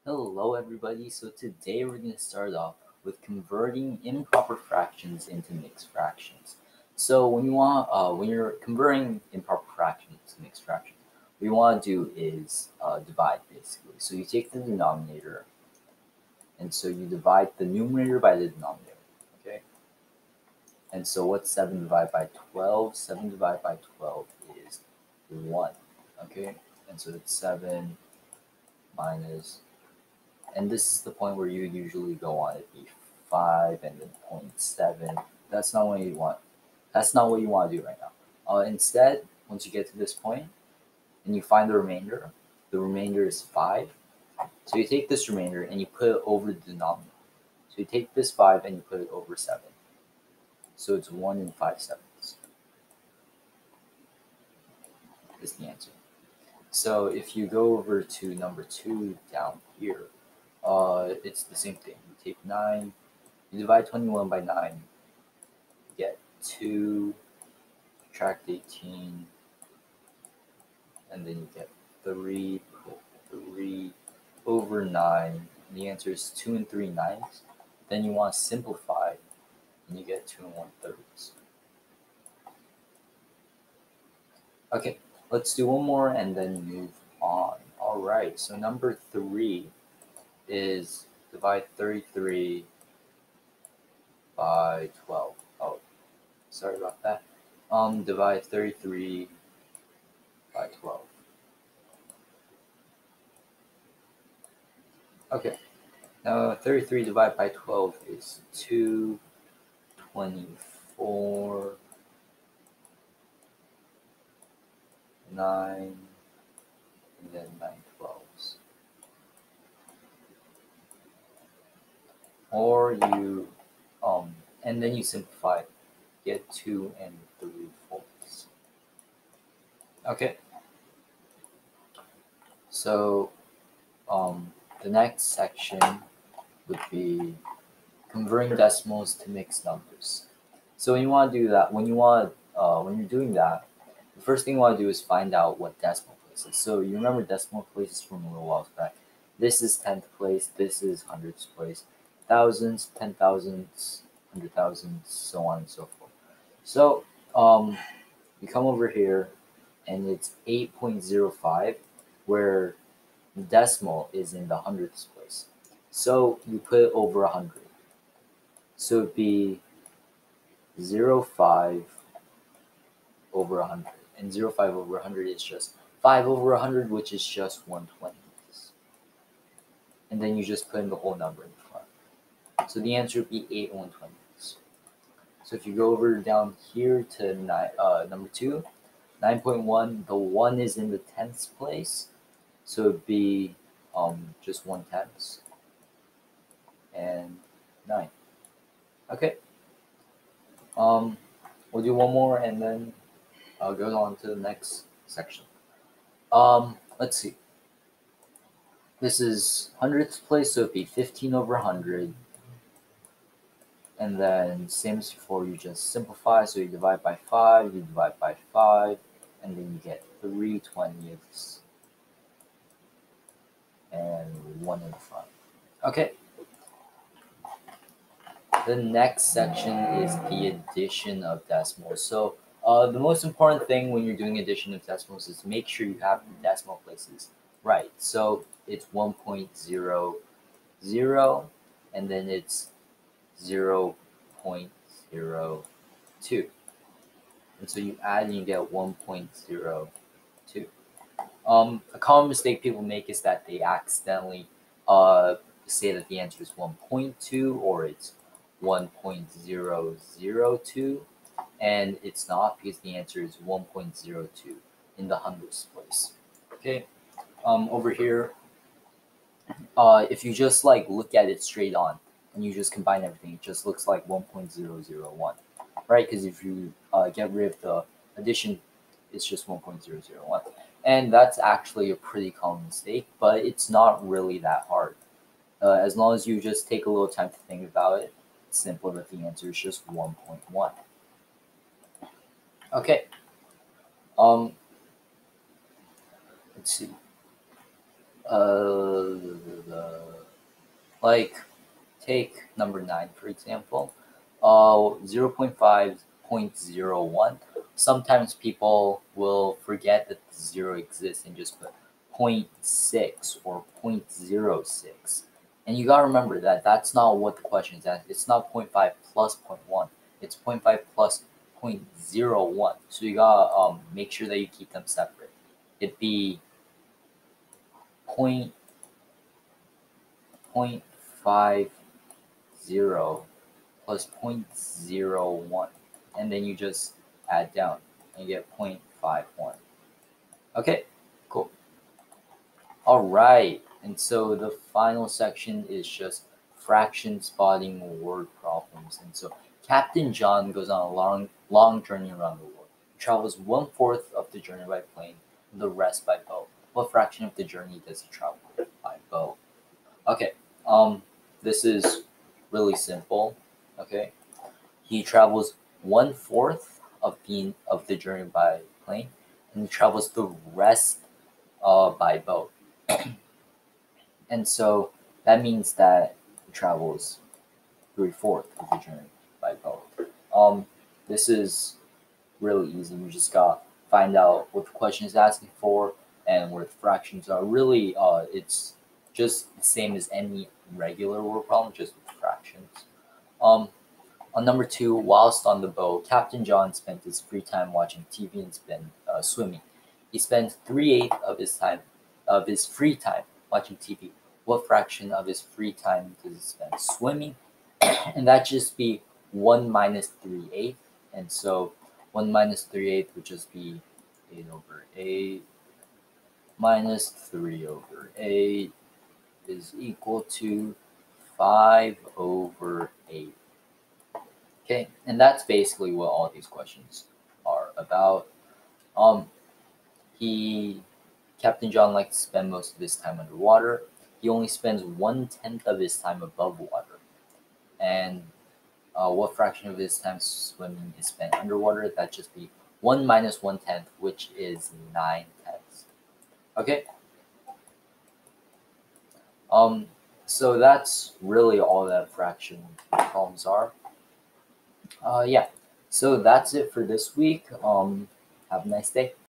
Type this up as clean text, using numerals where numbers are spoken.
Hello everybody, so today we're going to start off with converting improper fractions into mixed fractions. So when you're converting improper fractions to mixed fractions, what you want to do is divide basically. So you take the denominator, and so you divide the numerator by the denominator, okay? And so what's 7 divided by 12? 7 divided by 12 is 1, okay? And so it's 7 minus, and this is the point where you usually go on. It'd be 5 and then 0.7. That's not what you want. That's not what you want to do right now. Instead, once you get to this point and you find the remainder is 5. So you take this remainder and you put it over the denominator. So you take this 5 and you put it over 7. So it's 1 and 5/7 is the answer. So if you go over to number 2 down here, it's the same thing. You take 9, you divide 21 by 9, you get 2, subtract 18, and then you get 3, put 3 over 9, and the answer is 2 and 3/9. Then you want to simplify, and you get 2 and 1/3. Okay, let's do one more and then move on. All right, so number 3 is divide 33 by 12. Oh, sorry about that. Divide 33 by 12. Okay, now 33 divided by 12 is 224, 9, and then 9/12. Or you, and then you simplify, get 2 and 3/4. Okay, so the next section would be converting decimals to mixed numbers. So when you want to do that, when you're doing that, the first thing you want to do is find out what decimal place is. So you remember decimal places from a little while back. This is 10th place, this is hundredths place, thousands, 10,000s, 100,000s, so on and so forth. So you come over here and it's 8.05, where the decimal is in the hundredths place. So you put it over 100. So it'd be 0.5 over 100. And 0.5 over 100 is just 5 over 100, which is just 1/20. And then you just put in the whole number in front. So the answer would be 8 1/20. So if you go over down here to number 2, 9.1, the 1 is in the tenths place. So it'd be just 1/10 and 9. Okay. We'll do one more and then go on to the next section. Let's see. This is hundredths place, so it'd be 15 over 100. And then same as before, you just simplify. So you divide by 5, you divide by 5, and then you get 3/20ths and 1 in front. Okay. The next section is the addition of decimals. So the most important thing when you're doing addition of decimals is to make sure you have the decimal places right. So it's 1.00, and then it's 0.02. And so you add and you get 1.02. A common mistake people make is that they accidentally say that the answer is 1.2 or it's 1.002, and it's not, because the answer is 1.02 in the hundredths place. Okay, over here, if you just like look at it straight on and you just combine everything, it just looks like 1.001, right? Because if you get rid of the addition, it's just 1.001. And that's actually a pretty common mistake, but it's not really that hard. As long as you just take a little time to think about it, it's simple that the answer is just 1.1. Okay. Let's see. Like, take number 9, for example. 0.5.01. Sometimes people will forget that the 0 exists and just put 0.6 or 0.06. And you gotta remember that that's not what the question is. It's not 0.5 plus 0.1. It's 0.5 plus 0.01. So you gotta make sure that you keep them separate. It'd be 0.50 plus 0.01, and then you just add down and you get 0.51. Okay, cool. All right, and so the final section is just fraction spotting word problems. And so Captain John goes on a long journey around the world. He travels 1/4 of the journey by plane, and the rest by boat. What fraction of the journey does he travel by boat? Okay, this is really simple. Okay, he travels 1/4 of the journey by plane, and he travels the rest by boat. And so that means that he travels 3/4 of the journey by boat. This is really easy. You just got find out what the question is asking for and where the fractions are. Really, it's just the same as any regular word problem, just with fractions. Um, on number 2, whilst on the boat, Captain John spent his free time watching TV and swimming. He spent 3/8 of his free time watching TV. What fraction of his free time does he spend swimming? And that just be 1 minus 3/8. And so 1 minus 3/8 would just be 8/8 minus 3/8 is equal to 5/8. Okay, and that's basically what all these questions are about. Um, Captain John likes to spend most of his time underwater. He only spends 1/10 of his time above water. And what fraction of his time swimming is spent underwater? That'd just be 1 minus 1/10, which is 9/10. Okay. So that's really all that fraction problems are. Yeah. So that's it for this week. Have a nice day.